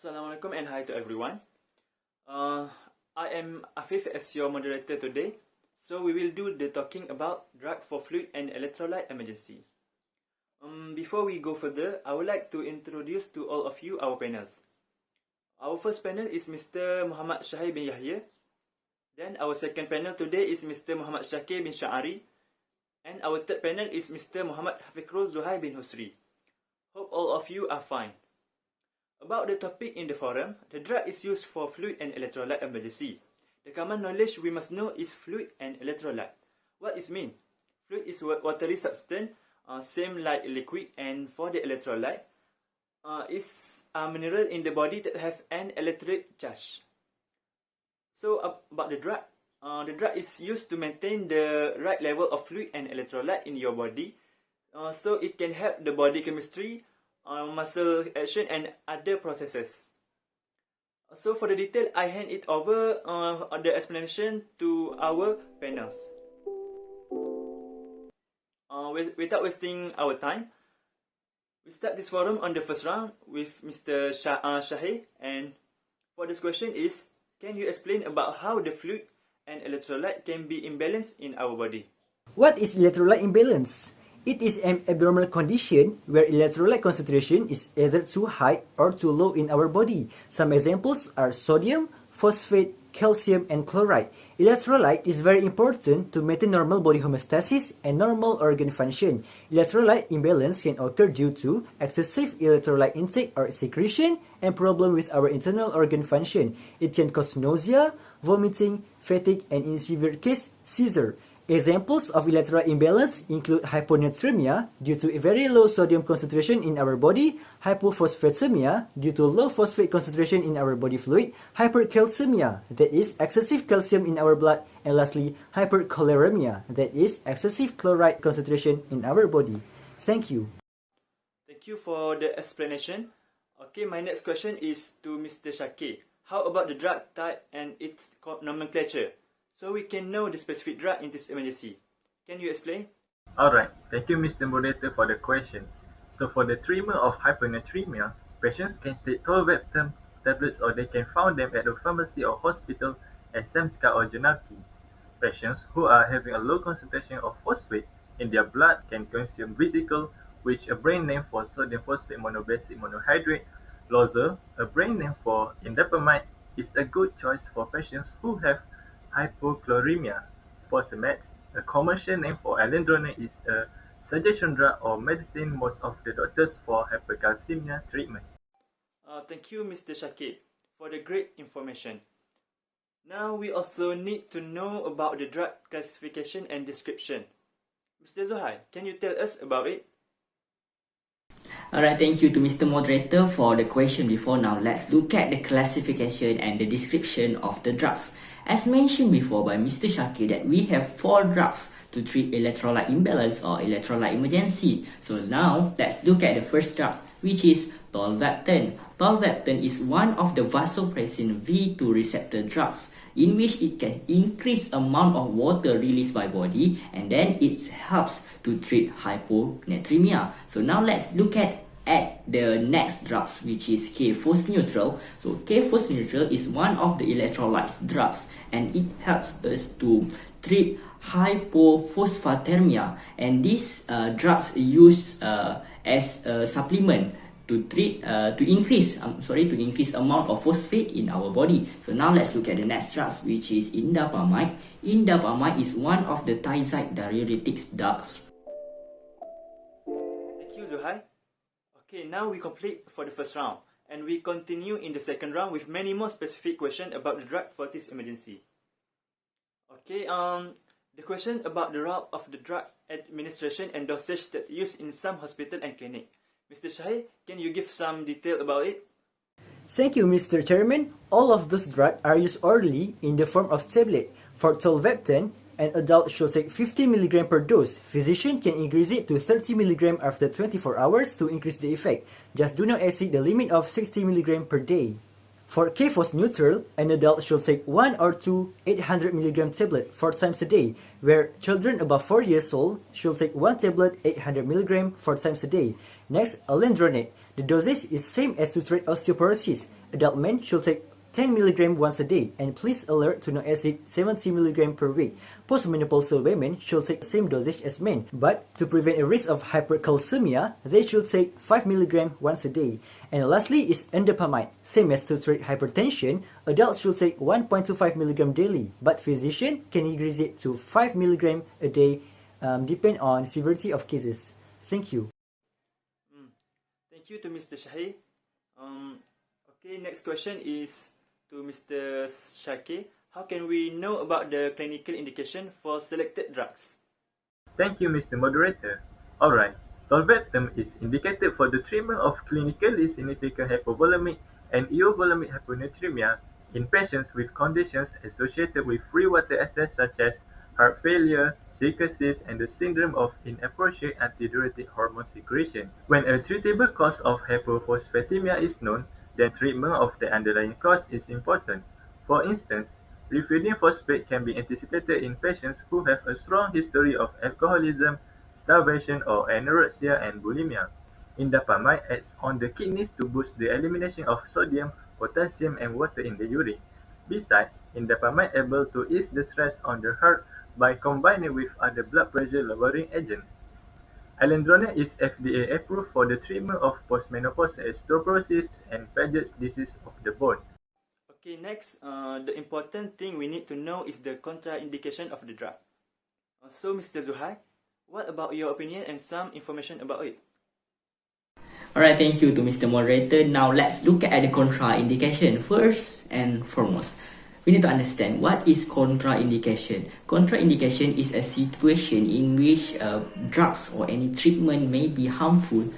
Assalamualaikum and hi to everyone. I am Afif as your moderator today. So we will do the talking about drug for fluid and electrolyte emergency. Before we go further, I would like to introduce to all of you our panels. Our first panel is Mr. Muhammad Shahid bin Yahya. Then our second panel today is Mr. Muhammad Shakir bin Sha'ari. And our third panel is Mr. Muhammad Hafikrul Zuhair bin Husri. Hope all of you are fine. About the topic in the forum, the drug is used for fluid and electrolyte emergency. The common knowledge we must know is fluid and electrolyte. What is mean? Fluid is watery substance, same like liquid, and for the electrolyte, is a mineral in the body that have an electric charge. So about the drug is used to maintain the right level of fluid and electrolyte in your body, so it can help the body chemistry, muscle action and other processes. So for the detail, I hand it over the explanation to our panels. Without wasting our time, we start this forum on the first round with Mr. Shahid. And for this question is, can you explain about how the fluid and electrolyte can be imbalanced in our body? What is electrolyte imbalance? It is an abnormal condition where electrolyte concentration is either too high or too low in our body. Some examples are sodium, phosphate, calcium, and chloride. Electrolyte is very important to maintain normal body homeostasis and normal organ function. Electrolyte imbalance can occur due to excessive electrolyte intake or secretion and problem with our internal organ function. It can cause nausea, vomiting, fatigue, and in severe case, seizure. Examples of electrolyte imbalance include hyponatremia due to a very low sodium concentration in our body, hypophosphatemia due to low phosphate concentration in our body fluid, hypercalcemia, that is excessive calcium in our blood, and lastly, hyperchloremia, that is excessive chloride concentration in our body. Thank you. Thank you for the explanation. Okay, my next question is to Mr. Shakir. How about the drug type and its nomenclature? So we can know the specific drug in this emergency. Can you explain? Alright, thank you Mr. Moderator for the question. So for the treatment of hyponatremia, patients can take tolvaptan tablets or they can find them at the pharmacy or hospital at Samska or Janaki. Patients who are having a low concentration of phosphate in their blood can consume vesicle, which a brand name for sodium phosphate monobasic monohydrate. Lozel, a brand name for indapamide, is a good choice for patients who have hypochloremia. Fosamax, a commercial name for alendronate, is a suggestion drug or medicine most of the doctors for hypercalcemia treatment. Thank you, Mr. Shakir, for the great information. Now we also need to know about the drug classification and description. Mr. Zuhair, can you tell us about it? Alright, thank you to Mr. Moderator for the question before. Now let's look at the classification and the description of the drugs. As mentioned before by Mr. Shakir, that we have 4 drugs to treat electrolyte imbalance or electrolyte emergency. So now let's look at the first drug, which is tolvaptan. Tolvaptan is one of the vasopressin V2 receptor drugs, in which it can increase amount of water released by body, and then it helps to treat hyponatremia. So now let's look at the next drugs, which is K-phos-neutral. So K-phos-neutral is one of the electrolytes drugs, and it helps us to treat hypophosphatemia, and these drugs used as a supplement to treat to increase amount of phosphate in our body. So now let's look at the next drugs, which is indapamide. Indapamide is one of the thiazide diuretics drugs. Thank you, Zuhair. Okay, now we complete for the first round, and we continue in the second round with many more specific questions about the drug for this emergency. Okay, the question about the route of the drug administration and dosage that used in some hospital and clinic. Mr. Shahid, can you give some detail about it? Thank you, Mr. Chairman. All of those drugs are used orally in the form of tablet. For tolvaptan, an adult should take 50 mg per dose. Physician can increase it to 30 mg after 24 hours to increase the effect. Just do not exceed the limit of 60 mg per day. For K-phos-neutral, an adult should take 1 or 2 800 mg tablet 4 times a day, where children above 4 years old should take 1 tablet 800 mg 4 times a day. Next, alendronate. The dosage is same as to treat osteoporosis. adult men should take 10 mg once a day, and please alert to not exceed 70 mg per week. Postmenopausal women should take the same dosage as men, but to prevent a risk of hypercalcemia, they should take 5 mg once a day. And lastly is indapamide. Same as to treat hypertension, adults should take 1.25 mg daily, but physician can increase it to 5 mg a day, depend on severity of cases. Thank you. Thank you to Mr. Shahi. Okay, next question is to Mr. Shaki. How can we know about the clinical indication for selected drugs? Thank you, Mr. Moderator. Alright, tolvaptan is indicated for the treatment of clinically significant hypovolemic and eovolemic hyponatremia in patients with conditions associated with free water access such as heart failure, cirrhosis, and the syndrome of inappropriate antidiuretic hormone secretion. When a treatable cause of hypophosphatemia is known, then treatment of the underlying cause is important. For instance, refueling phosphate can be anticipated in patients who have a strong history of alcoholism, starvation, or anorexia and bulimia. Indapamide acts on the kidneys to boost the elimination of sodium, potassium, and water in the urine. Besides, indapamide able to ease the stress on the heart by combining with other blood pressure lowering agents. Alendronate is FDA approved for the treatment of postmenopausal osteoporosis and Paget's disease of the bone. Okay, next, the important thing we need to know is the contraindication of the drug. So, Mr. Zuhai, what about your opinion and some information about it? Alright, thank you to Mr. Moderator. Now let's look at the contraindication. First and foremost, we need to understand what is contraindication. Contraindication is a situation in which drugs or any treatment may be harmful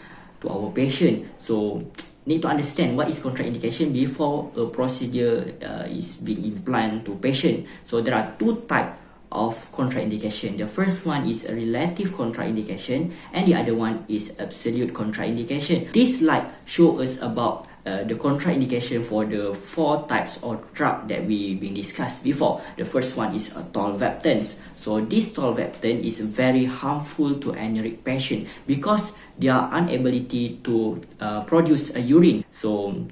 to our patient. So, need to understand what is contraindication before a procedure is being implanted to patient. So, there are two types of contraindication. The first one is a relative contraindication, and the other one is absolute contraindication. This slide shows us about the contraindication for the four types of drug that we've been discussed before. The first one is tolvaptans. So this tolvaptan is very harmful to anuric patient because their inability to produce a urine. So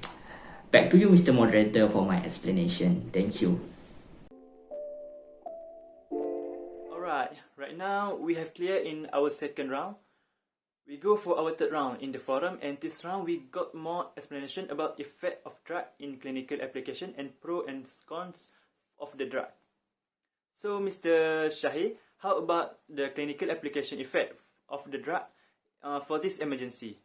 back to you, Mr. Moderator, for my explanation. Thank you. Alright, right now we have cleared in our second round. We go for our third round in the forum, and this round we got more explanation about effect of drug in clinical application and pro and cons of the drug. So Mr. Shahi, how about the clinical application effect of the drug for this emergency?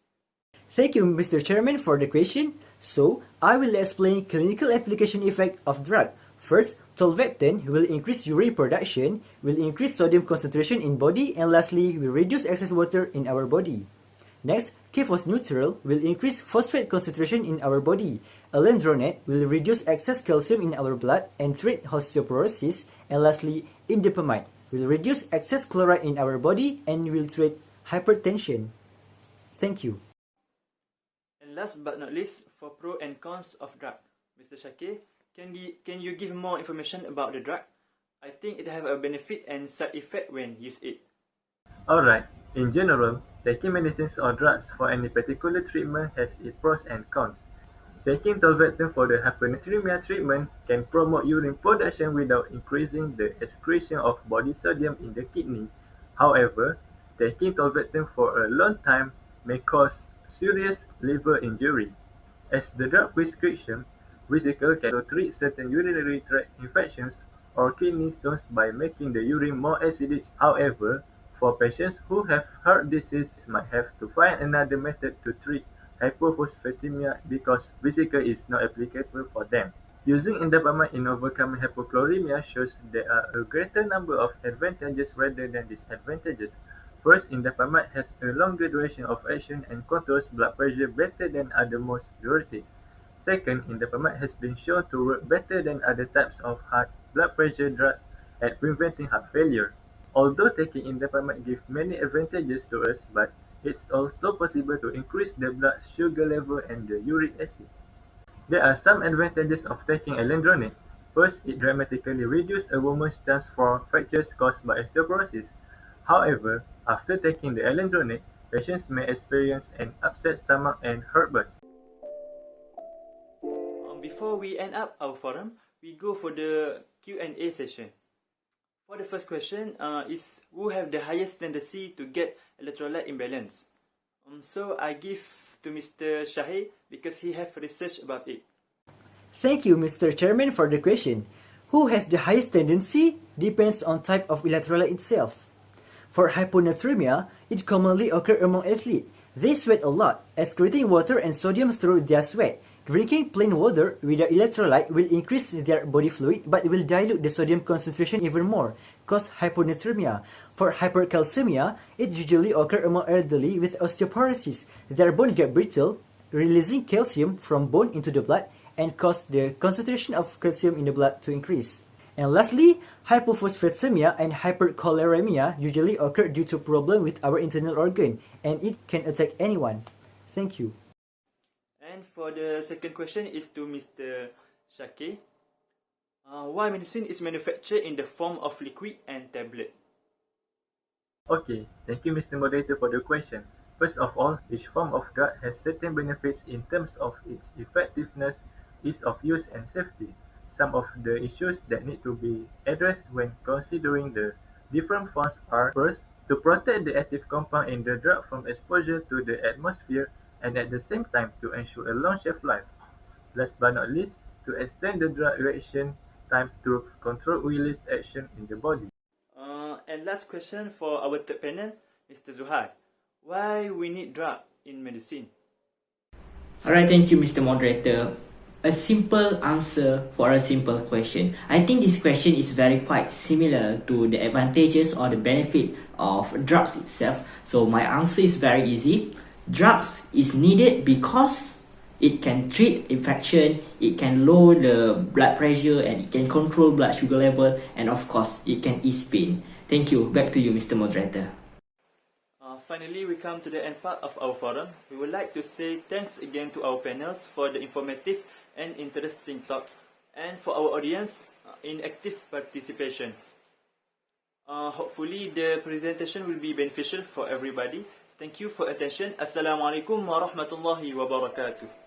Thank you, Mr. Chairman, for the question. So, I will explain clinical application effect of drug. First, tolvaptan will increase urine production, will increase sodium concentration in body, and lastly, will reduce excess water in our body. Next, K-phos neutral will increase phosphate concentration in our body. Alendronate will reduce excess calcium in our blood and treat osteoporosis. And lastly, indapamide will reduce excess chloride in our body and will treat hypertension. Thank you. And last but not least, for pro and cons of drug, Mr. Shakir, can you give more information about the drug? I think it have a benefit and side effect when used it. Alright, in general, taking medicines or drugs for any particular treatment has its pros and cons. Taking tolvaptan for the hyponatremia treatment can promote urine production without increasing the excretion of body sodium in the kidney. However, taking tolvaptan for a long time may cause serious liver injury. As the drug prescription vehicle can also treat certain urinary tract infections or kidney stones by making the urine more acidic. However, for patients who have heart disease might have to find another method to treat hypophosphatemia because vehicle is not applicable for them. Using indapamide in overcoming hypochloremia shows there are a greater number of advantages rather than disadvantages. First, indapamide has a longer duration of action and controls blood pressure better than other most diuretics. Second, indapamide has been shown to work better than other types of high blood pressure drugs at preventing heart failure. Although taking indapamide gives many advantages to us, but it's also possible to increase the blood sugar level and the uric acid. There are some advantages of taking alendronate. First, it dramatically reduces a woman's chance for fractures caused by osteoporosis. However, after taking the alendronate, patients may experience an upset stomach and heartburn. before we end up our forum, we go for the Q&A session. For the first question is who have the highest tendency to get electrolyte imbalance? So I give to Mr. Shahid because he have research about it. Thank you, Mr. Chairman, for the question. Who has the highest tendency depends on type of electrolyte itself. For hyponatremia, it commonly occurs among athletes. They sweat a lot, excreting water and sodium through their sweat. Drinking plain water without electrolyte will increase their body fluid but will dilute the sodium concentration even more, cause hyponatremia. For hypercalcemia, it usually occurs among elderly with osteoporosis. Their bone get brittle, releasing calcium from bone into the blood and cause the concentration of calcium in the blood to increase. And lastly, hypophosphatemia and hypercholeremia usually occur due to problem with our internal organ, and it can attack anyone. Thank you. And for the second question is to Mr. Shakir. Why medicine is manufactured in the form of liquid and tablet? Okay, thank you Mr. Moderator for the question. First of all, each form of drug has certain benefits in terms of its effectiveness, ease of use and safety. Some of the issues that need to be addressed when considering the different forms are first, to protect the active compound in the drug from exposure to the atmosphere and at the same time to ensure a long shelf life. Last but not least, to extend the drug reaction time through controlled release action in the body. And last question for our third panel, Mr. Zuhair. Why we need drug in medicine? Alright, thank you, Mr. Moderator. A simple answer for a simple question. I think this question is very quite similar to the advantages or the benefit of drugs itself. So my answer is very easy. Drugs is needed because it can treat infection, it can lower the blood pressure, and it can control blood sugar level, and of course, it can ease pain. Thank you. Back to you, Mr. Moderator. Finally, we come to the end part of our forum. We would like to say thanks again to our panels for the informative and interesting talk, and for our audience in active participation. Hopefully, the presentation will be beneficial for everybody. Thank you for attention. Assalamualaikum warahmatullahi wabarakatuh.